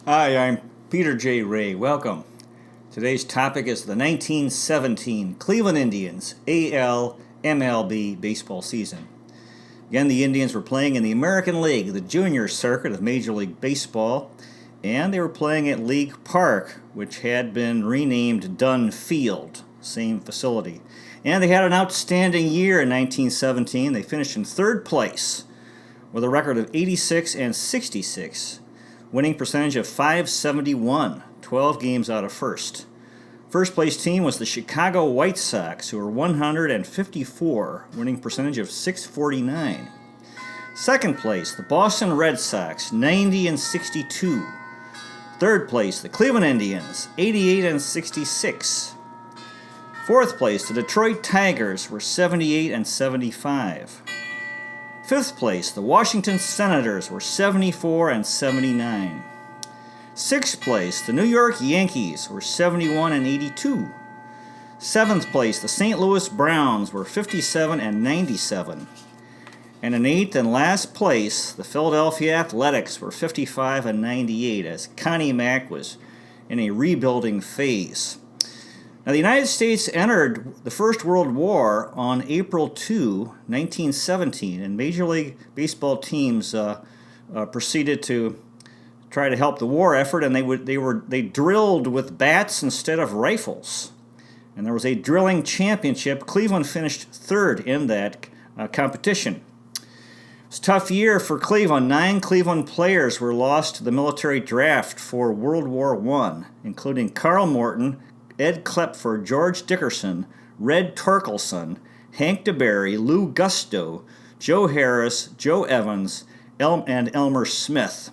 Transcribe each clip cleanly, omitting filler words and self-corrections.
Hi, I'm Peter J. Ray. Welcome. Today's topic is the 1917 Cleveland Indians AL MLB baseball season. Again, the Indians were playing in the American League, the junior circuit of Major League Baseball, and they were playing at League Park, which had been renamed Dunn Field, same facility. And they had an outstanding year in 1917. They finished in third place with a record of 86 and 66. Winning percentage of .571, 12 games out of first. First place team was the Chicago White Sox, who were 154, winning percentage of .649. Second place, the Boston Red Sox, 90 and 62. Third place, the Cleveland Indians, 88 and 66. Fourth place, the Detroit Tigers were 78 and 75. Fifth place, the Washington Senators were 74 and 79. Sixth place, the New York Yankees were 71 and 82. Seventh place, the St. Louis Browns were 57 and 97. And in eighth and last place, the Philadelphia Athletics were 55 and 98 as Connie Mack was in a rebuilding phase. Now, the United States entered the First World War on April 2, 1917, and Major League Baseball teams proceeded to try to help the war effort, and they drilled with bats instead of rifles. And there was a drilling championship. Cleveland finished third in that competition. It was a tough year for Cleveland. 9 Cleveland players were lost to the military draft for World War I, including Carl Morton, Ed Klepfer, George Dickerson, Red Torkelson, Hank DeBerry, Lou Gusto, Joe Harris, Joe Evans, and Elmer Smith.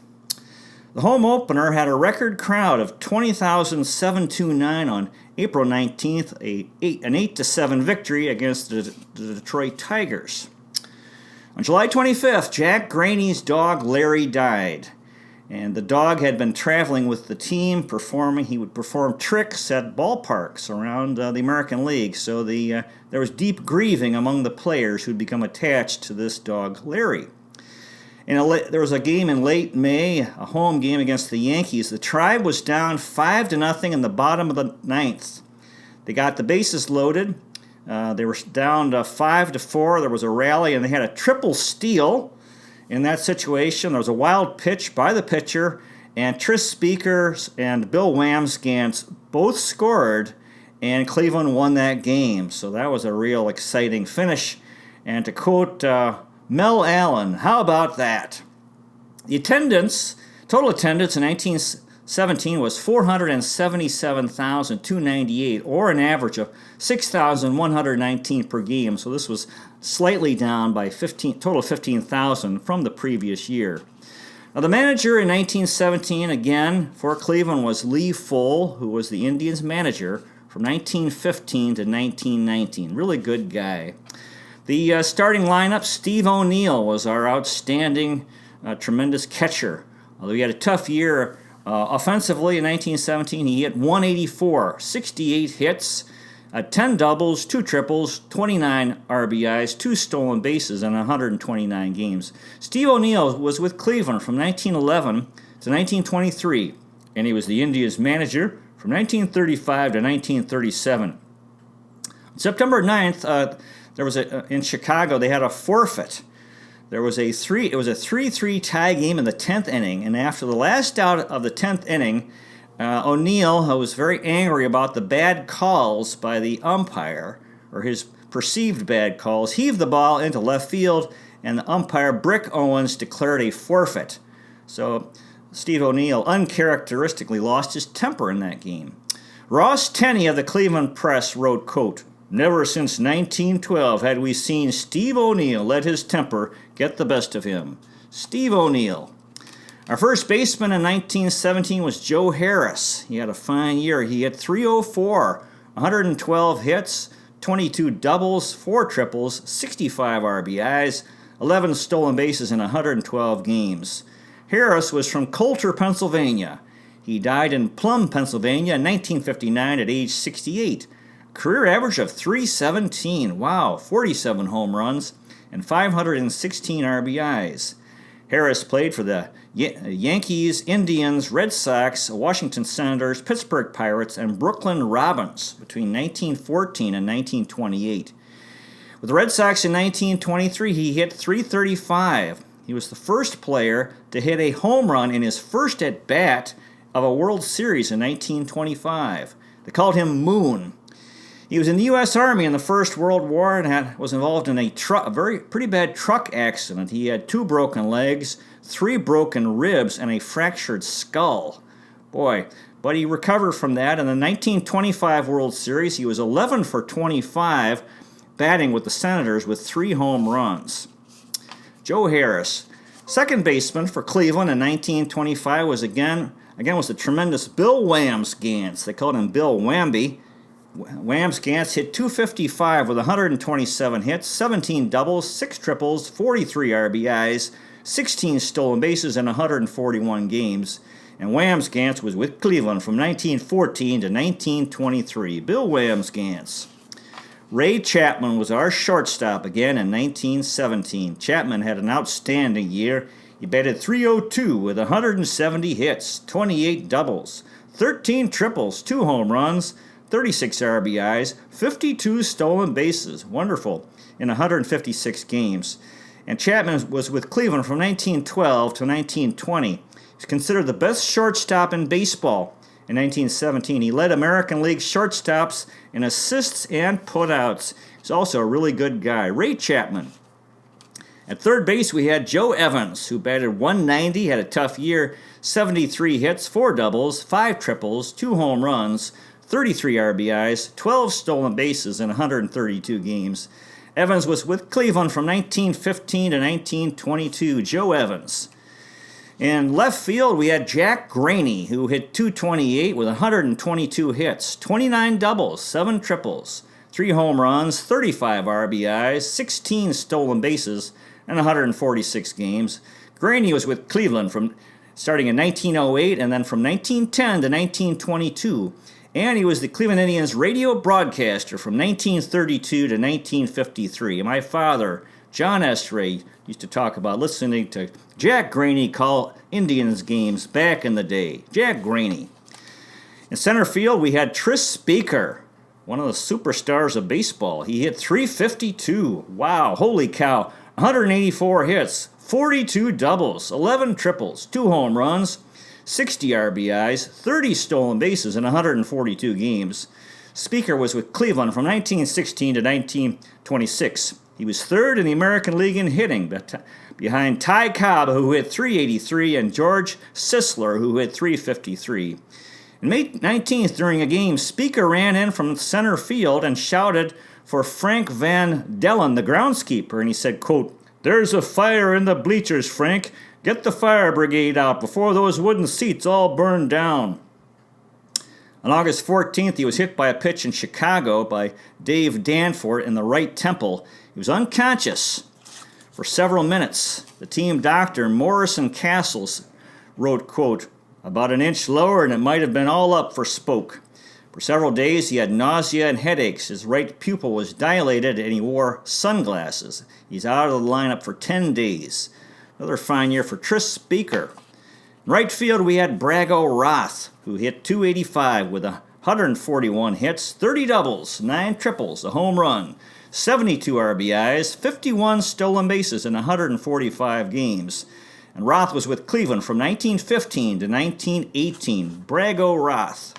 The home opener had a record crowd of 20,729 on April 19th, an 8-7 victory against the Detroit Tigers. On July 25th, Jack Graney's dog Larry died. And the dog had been traveling with the team, He would perform tricks at ballparks around the American League. So there was deep grieving among the players who'd become attached to this dog, Larry. There was a game in late May, a home game against the Yankees. The Tribe was down 5-0 in the bottom of the ninth. They got the bases loaded. They were down 5-4. There was a rally, and they had a triple steal. In that situation, there was a wild pitch by the pitcher, and Tris Speakers and Bill Wamsgans both scored, and Cleveland won that game. So that was a real exciting finish. And to quote Mel Allen, how about that? The total attendance in 1917 was 477,298, or an average of 6,119 per game. So this was slightly down by total 15,000 from the previous year. Now, the manager in 1917, again, for Cleveland was Lee Full, who was the Indians manager from 1915 to 1919. Really good guy. The starting lineup, Steve O'Neill was our outstanding, tremendous catcher. Although he had a tough year offensively in 1917, he hit 184, 68 hits, 10 doubles, 2 triples, 29 RBIs, 2 stolen bases in 129 games. Steve O'Neill was with Cleveland from 1911 to 1923, and he was the Indians manager from 1935 to 1937. On September 9th, in Chicago, they had a forfeit. It was a 3-3 tie game in the 10th inning, and after the last out of the 10th inning, O'Neill, who was very angry about the bad calls by the umpire, or his perceived bad calls, heaved the ball into left field, and the umpire, Brick Owens, declared a forfeit. So Steve O'Neill uncharacteristically lost his temper in that game. Ross Tenney of the Cleveland Press wrote, quote, "Never since 1912 had we seen Steve O'Neill let his temper get the best of him." Steve O'Neill. Our first baseman in 1917 was Joe Harris. He had a fine year. He had 304, 112 hits, 22 doubles, 4 triples, 65 RBIs, 11 stolen bases in 112 games. Harris was from Coulter, Pennsylvania. He died in Plum, Pennsylvania in 1959 at age 68. Career average of .317. Wow, 47 home runs and 516 RBIs. Harris played for the Yankees, Indians, Red Sox, Washington Senators, Pittsburgh Pirates, and Brooklyn Robins between 1914 and 1928. With the Red Sox in 1923, he hit .335. He was the first player to hit a home run in his first at-bat of a World Series in 1925. They called him Moon. He was in the U.S. Army in the First World War and was involved in a pretty bad truck accident. He had 2 broken legs, 3 broken ribs, and a fractured skull. Boy, but he recovered from that. In the 1925 World Series, he was 11 for 25, batting with the Senators with 3 home runs. Joe Harris, second baseman for Cleveland in 1925, was again was the tremendous Bill Wamsgans. They called him Bill Wamby. Wamsgans hit .255 with 127 hits, 17 doubles, 6 triples, 43 RBIs, 16 stolen bases in 141 games. And Wamsgans was with Cleveland from 1914 to 1923. Bill Wamsgans. Ray Chapman was our shortstop again in 1917. Chapman had an outstanding year. He batted .302 with 170 hits, 28 doubles, 13 triples, 2 home runs, 36 RBIs, 52 stolen bases. Wonderful. In 156 games. And Chapman was with Cleveland from 1912 to 1920. He's considered the best shortstop in baseball. In 1917, he led American League shortstops in assists and putouts. He's also a really good guy. Ray Chapman. At third base, we had Joe Evans, who batted .190, had a tough year, 73 hits, 4 doubles, 5 triples, 2 home runs, 33 RBIs, 12 stolen bases in 132 games. Evans was with Cleveland from 1915 to 1922. Joe Evans. In left field, we had Jack Graney, who hit .228 with 122 hits, 29 doubles, 7 triples, 3 home runs, 35 RBIs, 16 stolen bases, and 146 games. Graney was with Cleveland from starting in 1908 and then from 1910 to 1922. And he was the Cleveland Indians radio broadcaster from 1932 to 1953. And my father, John S. Ray, used to talk about listening to Jack Graney call Indians games back in the day. Jack Graney. In center field, we had Tris Speaker, one of the superstars of baseball. He hit .352. Wow, holy cow. 184 hits, 42 doubles, 11 triples, 2 home runs, 60 RBIs, 30 stolen bases in 142 games. Speaker was with Cleveland from 1916 to 1926. He was third in the American League in hitting, behind Ty Cobb, who hit .383, and George Sisler, who hit .353. On May 19th, during a game, Speaker ran in from center field and shouted for Frank Van Dellen, the groundskeeper, and he said, quote, "There's a fire in the bleachers, Frank. Get the fire brigade out before those wooden seats all burn down." On August 14th, he was hit by a pitch in Chicago by Dave Danforth in the right temple. He was unconscious for several minutes. The team doctor, Morrison Castles, wrote, quote, "About an inch lower and it might have been all up for Spoke." For several days, he had nausea and headaches. His right pupil was dilated and he wore sunglasses. He's out of the lineup for 10 days. Another fine year for Tris Speaker. In right field, we had Brago Roth, who hit .285 with 141 hits, 30 doubles, 9 triples, a home run, 72 RBIs, 51 stolen bases in 145 games. And Roth was with Cleveland from 1915 to 1918. Brago Roth.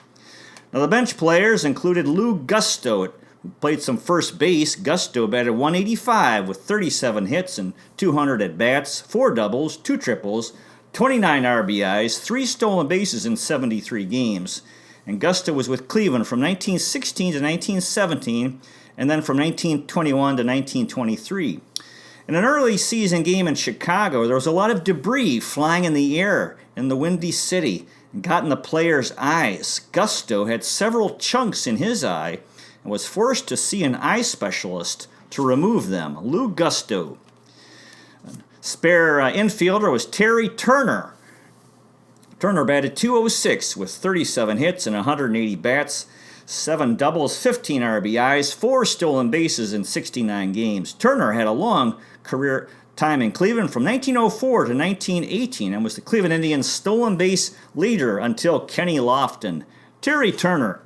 Now, the bench players included Lou Gusto, who played some first base. Gusto batted .185 with 37 hits and 200 at-bats, 4 doubles, 2 triples, 29 RBIs, 3 stolen bases in 73 games. And Gusto was with Cleveland from 1916 to 1917, and then from 1921 to 1923. In an early season game in Chicago, there was a lot of debris flying in the air in the Windy City and got in the players' eyes. Gusto had several chunks in his eye and was forced to see an eye specialist to remove them. Lou Gusto. Spare infielder was Terry Turner. Turner batted .206 with 37 hits and 180 bats, 7 doubles, 15 RBIs, 4 stolen bases in 69 games. Turner had a long career time in Cleveland from 1904 to 1918 and was the Cleveland Indians' stolen base leader until Kenny Lofton. Terry Turner.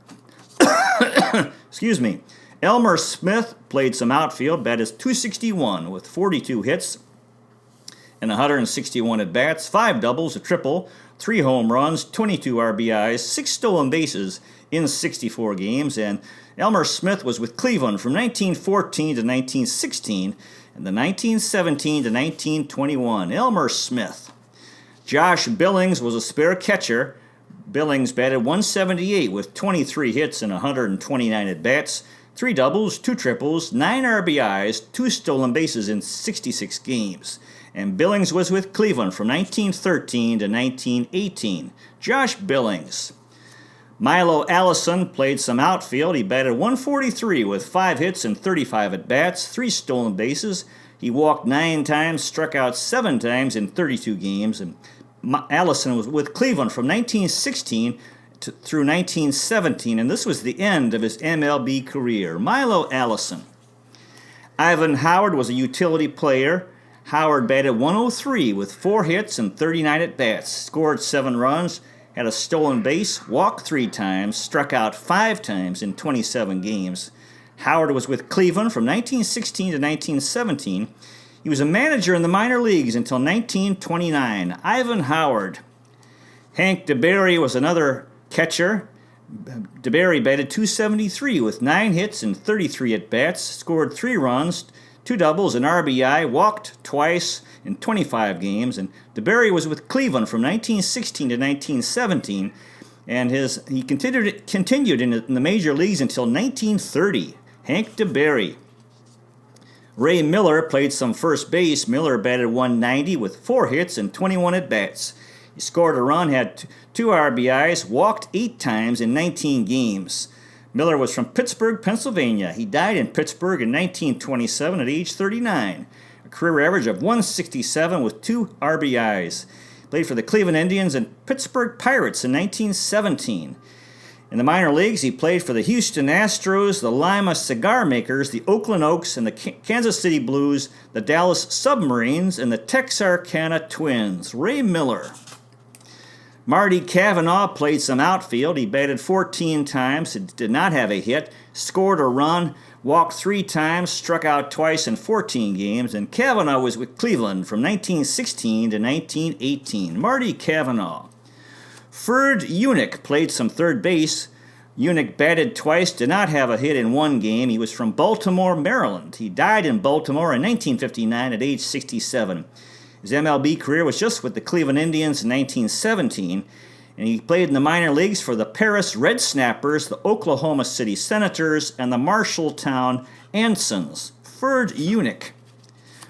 Excuse me. Elmer Smith played some outfield, batted .261 with 42 hits and 161 at-bats, 5 doubles, a triple, 3 home runs, 22 RBIs, 6 stolen bases in 64 games, and Elmer Smith was with Cleveland from 1914 to 1916 and the 1917 to 1921. Elmer Smith. Josh Billings was a spare catcher. Billings batted .178 with 23 hits and 129 at-bats, 3 doubles, 2 triples, 9 RBIs, 2 stolen bases in 66 games. And Billings was with Cleveland from 1913 to 1918. Josh Billings. Milo Allison played some outfield. He batted .143 with 5 hits and 35 at-bats, 3 stolen bases. He walked 9 times, struck out 7 times in 32 games. And Allison was with Cleveland from 1916 through 1917, and this was the end of his MLB career. Milo Allison. Ivan Howard was a utility player. Howard batted .103 with 4 hits and 39 at-bats, scored 7 runs, had a stolen base, walked 3 times, struck out 5 times in 27 games. Howard was with Cleveland from 1916 to 1917. He was a manager in the minor leagues until 1929. Ivan Howard. Hank DeBerry was another catcher. DeBerry batted .273 with 9 hits and 33 at-bats, scored 3 runs, 2 doubles, an RBI, walked twice in 25 games, and DeBerry was with Cleveland from 1916 to 1917, and he continued in the major leagues until 1930. Hank DeBerry. Ray Miller played some first base. Miller batted .190 with 4 hits and 21 at-bats. He scored a run, had 2 RBIs, walked 8 times in 19 games. Miller was from Pittsburgh, Pennsylvania. He died in Pittsburgh in 1927 at age 39. A career average of .167 with 2 RBIs. Played for the Cleveland Indians and Pittsburgh Pirates in 1917. In the minor leagues, he played for the Houston Astros, the Lima Cigar Makers, the Oakland Oaks, and the Kansas City Blues, the Dallas Submarines, and the Texarkana Twins. Ray Miller. Marty Cavanaugh played some outfield. He batted 14 times, did not have a hit, scored a run, walked 3 times, struck out twice in 14 games, and Cavanaugh was with Cleveland from 1916 to 1918. Marty Cavanaugh. Ferd Unick played some third base. Unick batted twice, did not have a hit in 1 game. He was from Baltimore, Maryland. He died in Baltimore in 1959 at age 67. His MLB career was just with the Cleveland Indians in 1917, and he played in the minor leagues for the Paris Red Snappers, the Oklahoma City Senators, and the Marshalltown Ansons. Ferd Unick.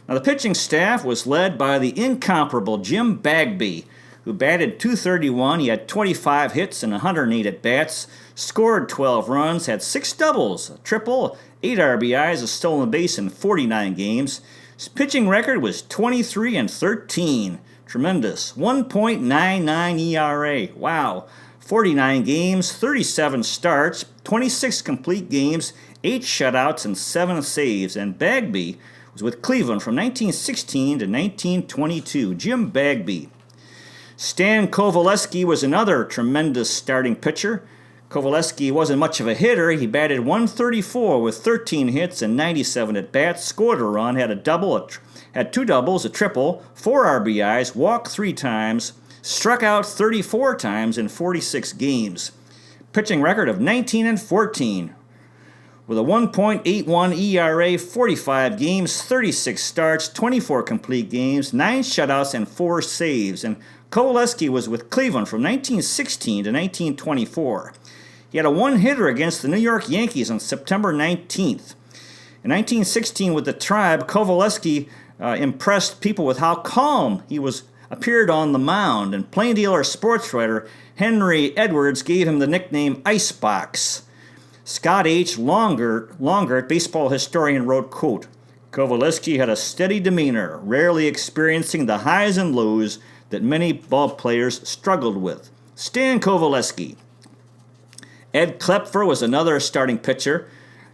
Now, the pitching staff was led by the incomparable Jim Bagby, who batted .231. He had 25 hits and 108 at-bats, scored 12 runs, had 6 doubles, a triple, 8 RBIs, a stolen base in 49 games. His pitching record was 23-13. Tremendous. 1.99 ERA. Wow. 49 games, 37 starts, 26 complete games, 8 shutouts, and 7 saves. And Bagby was with Cleveland from 1916 to 1922. Jim Bagby. Stan Kovaleski was another tremendous starting pitcher. Kovaleski wasn't much of a hitter. He batted .134 with 13 hits and 97 at-bats, scored a run, had had 2 doubles, a triple, 4 RBIs, walked 3 times, struck out 34 times in 46 games. Pitching record of 19-14. With a 1.81 ERA, 45 games, 36 starts, 24 complete games, 9 shutouts, and 4 saves. And Kovaleski was with Cleveland from 1916 to 1924. He had a 1-hitter against the New York Yankees on September 19th. In 1916 with the Tribe, Kovaleski impressed people with how calm he appeared on the mound, and Plain Dealer sports writer Henry Edwards gave him the nickname Icebox. Scott H. Longert, baseball historian, wrote, quote, Kovaleski had a steady demeanor, rarely experiencing the highs and lows that many ball players struggled with. Stan Kovaleski. Ed Klepfer was another starting pitcher.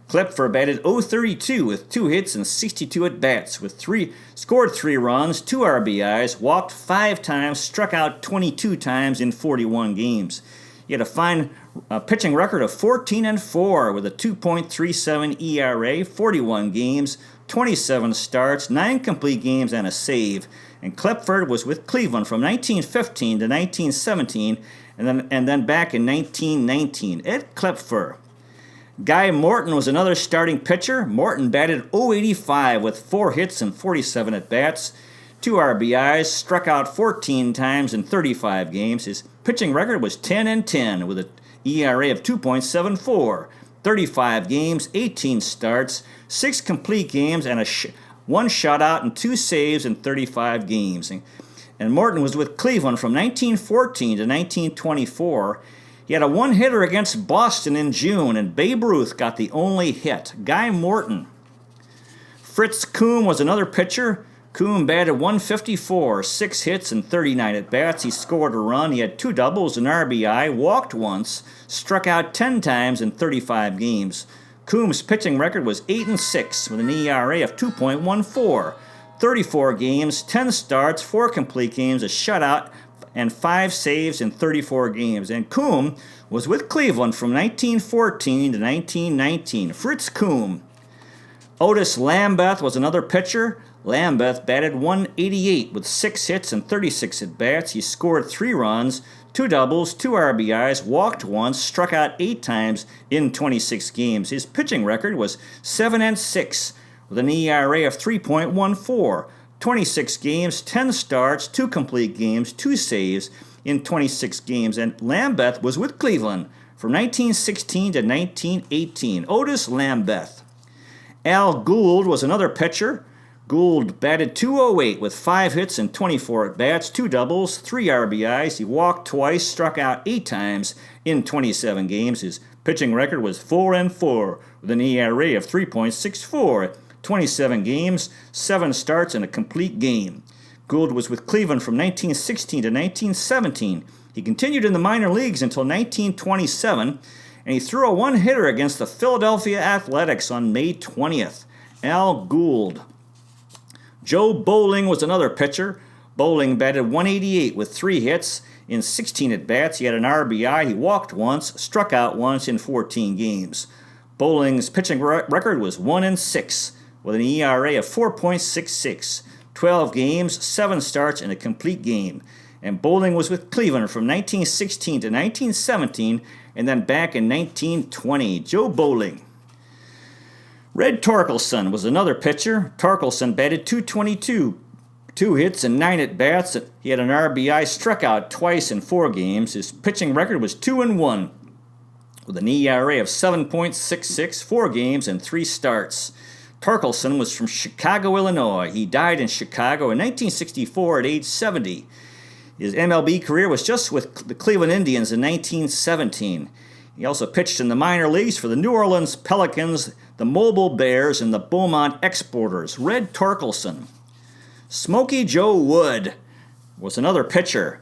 Klepfer batted .032 with 2 hits and 62 at-bats, scored 3 runs, 2 RBIs, walked 5 times, struck out 22 times in 41 games. He had a fine pitching record of 14-4 with a 2.37 ERA, 41 games, 27 starts, 9 complete games, and a save. And Klepfer was with Cleveland from 1915 to 1917, and then back in 1919. Ed Klepfer. Guy Morton was another starting pitcher. Morton batted .085 with 4 hits and 47 at-bats, 2 RBIs, struck out 14 times in 35 games. His pitching record was 10-10 with an ERA of 2.74, 35 games, 18 starts, 6 complete games, and 1 shutout and 2 saves in 35 games. And Morton was with Cleveland from 1914 to 1924. He had a 1-hitter against Boston in June, and Babe Ruth got the only hit. Guy Morton. Fritz Kuhn was another pitcher. Kuhn batted .154, 6 hits and 39 at-bats. He scored a run. He had 2 doubles, an RBI, walked once, struck out 10 times in 35 games. Kuhn's pitching record was 8-6 with an ERA of 2.14, 34 games, 10 starts, 4 complete games, a shutout, and 5 saves in 34 games. And Kuhn was with Cleveland from 1914 to 1919. Fritz Kuhn. Otis Lambeth was another pitcher. Lambeth batted .188 with 6 hits and 36 at-bats. He scored 3 runs, 2 doubles, 2 RBIs, walked once, struck out 8 times in 26 games. His pitching record was 7-6 with an ERA of 3.14. 26 games, 10 starts, 2 complete games, 2 saves in 26 games. And Lambeth was with Cleveland from 1916 to 1918. Otis Lambeth. Al Gould was another pitcher. Gould batted .208 with 5 hits and 24 at-bats, 2 doubles, 3 RBIs. He walked twice, struck out 8 times in 27 games. His pitching record was 4-4 with an ERA of 3.64. 27 games, 7 starts, and a complete game. Gould was with Cleveland from 1916 to 1917. He continued in the minor leagues until 1927, and he threw a 1-hitter against the Philadelphia Athletics on May 20th. Al Gould. Joe Bowling was another pitcher. Bowling batted .188 with 3 hits in 16 at-bats. He had an RBI. He walked once, struck out once in 14 games. Bowling's pitching record was 1-6 with an ERA of 4.66, 12 games, 7 starts, and a complete game. And Bowling was with Cleveland from 1916 to 1917, and then back in 1920. Joe Bowling. Red Torkelson was another pitcher. Torkelson batted .222, 2 hits and 9 at-bats. He had an RBI, struck out twice in 4 games. His pitching record was 2-1 with an ERA of 7.66, 4 games, and 3 starts. Torkelson was from Chicago, Illinois. He died in Chicago in 1964 at age 70. His MLB career was just with the Cleveland Indians in 1917. He also pitched in the minor leagues for the New Orleans Pelicans, the Mobile Bears, and the Beaumont Exporters. Red Torkelson. Smokey Joe Wood was another pitcher.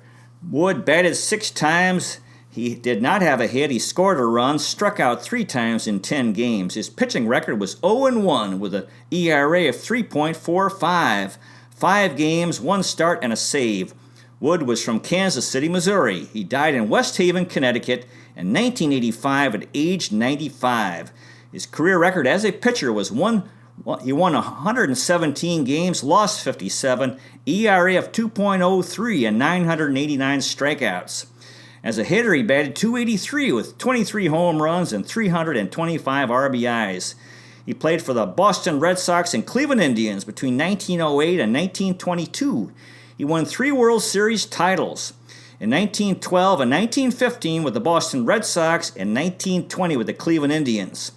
Wood batted 6 times. He did not have a hit. He scored a run, struck out 3 times in 10 games. His pitching record was 0-1 with an ERA of 3.45, 5 games, 1 start, and a save. Wood was from Kansas City, Missouri. He died in West Haven, Connecticut in 1985 at age 95. His career record as a pitcher was he won 117 games, lost 57, ERA of 2.03, and 989 strikeouts. As a hitter, he batted .283 with 23 home runs and 325 RBIs. He played for the Boston Red Sox and Cleveland Indians between 1908 and 1922. He won 3 World Series titles in 1912 and 1915 with the Boston Red Sox and 1920 with the Cleveland Indians.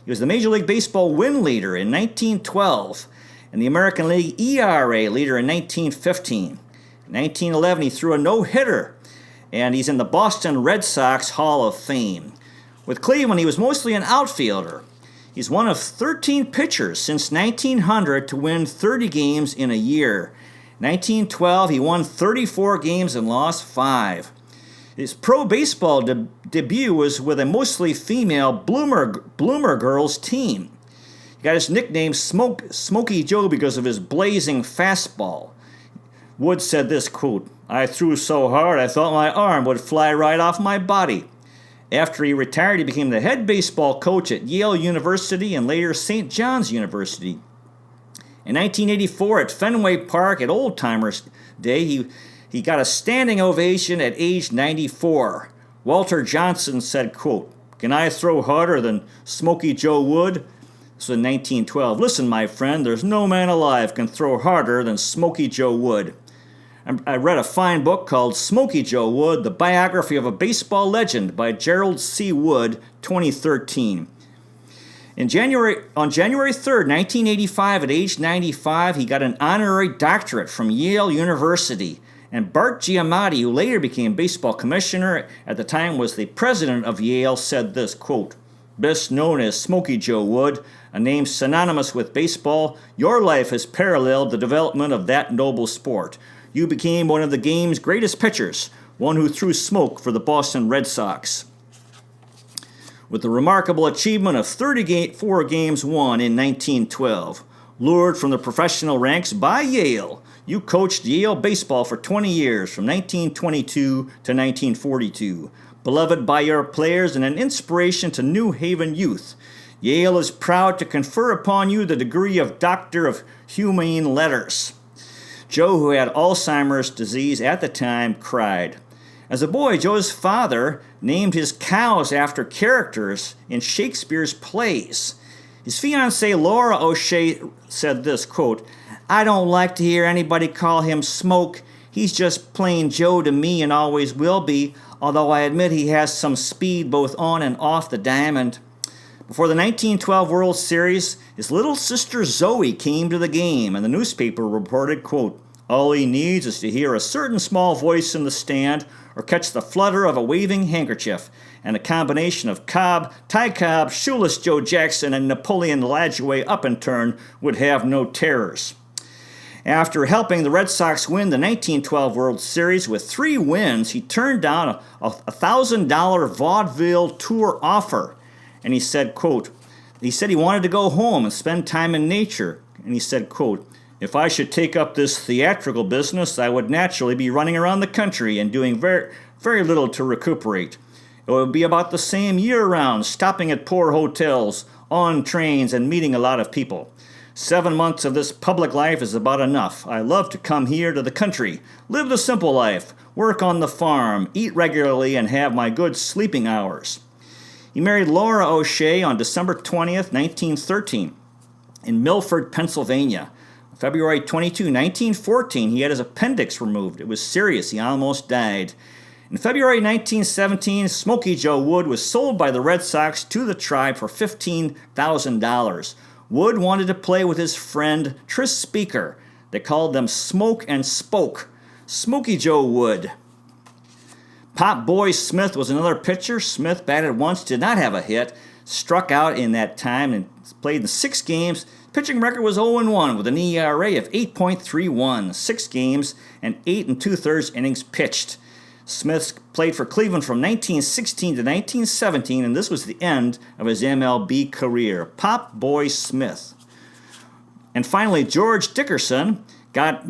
He was the Major League Baseball win leader in 1912 and the American League ERA leader in 1915. In 1911, he threw a no-hitter, and he's in the Boston Red Sox Hall of Fame. With Cleveland, he was mostly an outfielder. He's one of 13 pitchers since 1900 to win 30 games in a year. 1912, he won 34 games and lost 5. His pro baseball debut was with a mostly female Bloomer Girls team. He got his nickname Smokey Joe because of his blazing fastball. Wood said this, quote, "I threw so hard I thought my arm would fly right off my body." After he retired, he became the head baseball coach at Yale University and later St. John's University. In 1984 at Fenway Park at Old Timers Day, he got a standing ovation at age 94. Walter Johnson said, quote, "Can I throw harder than Smokey Joe Wood?" This was in 1912. "Listen, my friend, there's no man alive can throw harder than Smokey Joe Wood." I read a fine book called Smokey Joe Wood, The Biography of a Baseball Legend by Gerald C. Wood, 2013. On January 3rd, 1985, at age 95, he got an honorary doctorate from Yale University. And Bart Giamatti, who later became baseball commissioner, at the time was the president of Yale, said this, quote, "Best known as Smokey Joe Wood, a name synonymous with baseball, your life has paralleled the development of that noble sport. You became one of the game's greatest pitchers, one who threw smoke for the Boston Red Sox." With the remarkable achievement of 34 games won in 1912, lured from the professional ranks by Yale, you coached Yale baseball for 20 years, from 1922 to 1942. Beloved by your players and an inspiration to New Haven youth, Yale is proud to confer upon you the degree of Doctor of Humane Letters. Joe, who had Alzheimer's disease at the time, cried. As a boy, Joe's father named his cows after characters in Shakespeare's plays. His fiancée, Laura O'Shea, said this, quote, "I don't like to hear anybody call him Smoke. He's just plain Joe to me and always will be, although I admit he has some speed both on and off the diamond." Before the 1912 World Series, his little sister Zoe came to the game, and the newspaper reported, quote, "All he needs is to hear a certain small voice in the stand or catch the flutter of a waving handkerchief, and a combination of Ty Cobb, Shoeless Joe Jackson, and Napoleon Lajoie up and turn would have no terrors." After helping the Red Sox win the 1912 World Series with 3 wins, he turned down a $1,000 vaudeville tour offer. And he said, quote, he wanted to go home and spend time in nature. And he said, quote, "If I should take up this theatrical business, I would naturally be running around the country and doing very, very little to recuperate. It would be about the same year-round, stopping at poor hotels, on trains, and meeting a lot of people. 7 months of this public life is about enough. I love to come here to the country, live the simple life, work on the farm, eat regularly, and have my good sleeping hours." He married Laura O'Shea on December 20th, 1913, in Milford, Pennsylvania. On February 22, 1914, he had his appendix removed. It was serious. He almost died. In February 1917, Smokey Joe Wood was sold by the Red Sox to the Tribe for $15,000. Wood wanted to play with his friend Tris Speaker. They called them Smoke and Spoke. Smokey Joe Wood. Pop Boy Smith was another pitcher. Smith batted once, did not have a hit, struck out in that time, and played in 6 games. Pitching record was 0-1 with an ERA of 8.31, 6 games, and 8 2/3 innings pitched. Smith played for Cleveland from 1916 to 1917, and this was the end of his MLB career. Pop Boy Smith. And finally, George Dickerson got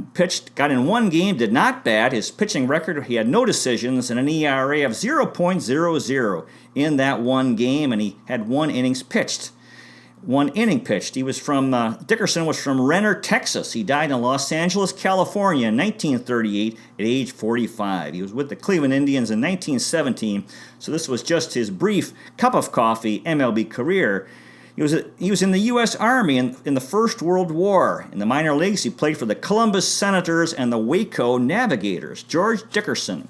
in 1 game, did not bat. His pitching record, he had no decisions and an ERA of 0.00 in that 1 game, and he had 1 inning pitched. He was from, Dickerson was from Renner, Texas. He died in Los Angeles, California in 1938 at age 45. He was with the Cleveland Indians in 1917, so this was just his brief cup of coffee MLB career. He was in the U.S. Army in the First World War. In the minor leagues, he played for the Columbus Senators and the Waco Navigators. George Dickerson.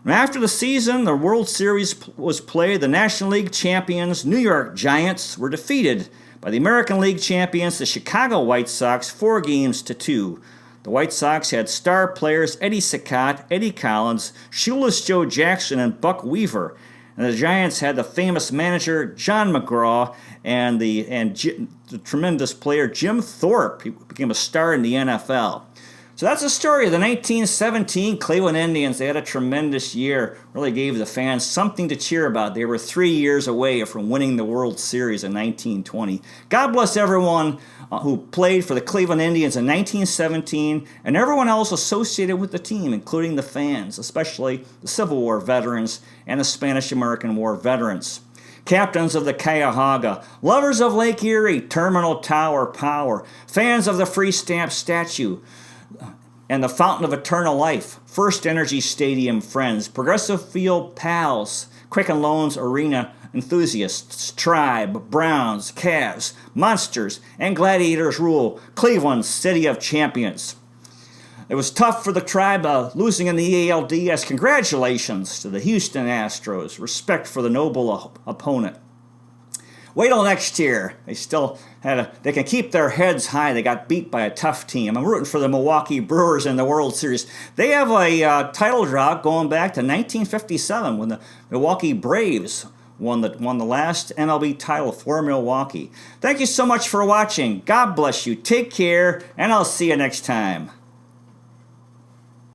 After the season, the World Series was played. The National League champions, New York Giants, were defeated by the American League champions, the Chicago White Sox, 4-2. The White Sox had star players Eddie Saccott, Eddie Collins, Shoeless Joe Jackson, and Buck Weaver. And the Giants had the famous manager John McGraw and the tremendous player Jim Thorpe. He became a star in the NFL. So that's the story of the 1917 Cleveland Indians. They had a tremendous year. Really gave the fans something to cheer about. They were 3 years away from winning the World Series in 1920. God bless everyone who played for the Cleveland Indians in 1917 and everyone else associated with the team, including the fans, especially the Civil War veterans and the Spanish-American War veterans. Captains of the Cuyahoga, lovers of Lake Erie, Terminal Tower Power, fans of the Free Stamp Statue, and the Fountain of Eternal Life, First Energy Stadium friends, Progressive Field pals, Quicken Loans Arena enthusiasts, Tribe, Browns, Cavs, Monsters, and Gladiators rule, Cleveland, City of Champions. It was tough for the Tribe losing in the ALDS. Congratulations to the Houston Astros. Respect for the noble opponent. Wait till next year. They can keep their heads high. They got beat by a tough team. I'm rooting for the Milwaukee Brewers in the World Series. They have a title drought going back to 1957 when the Milwaukee Braves won the last MLB title for Milwaukee. Thank you so much for watching. God bless you. Take care, and I'll see you next time.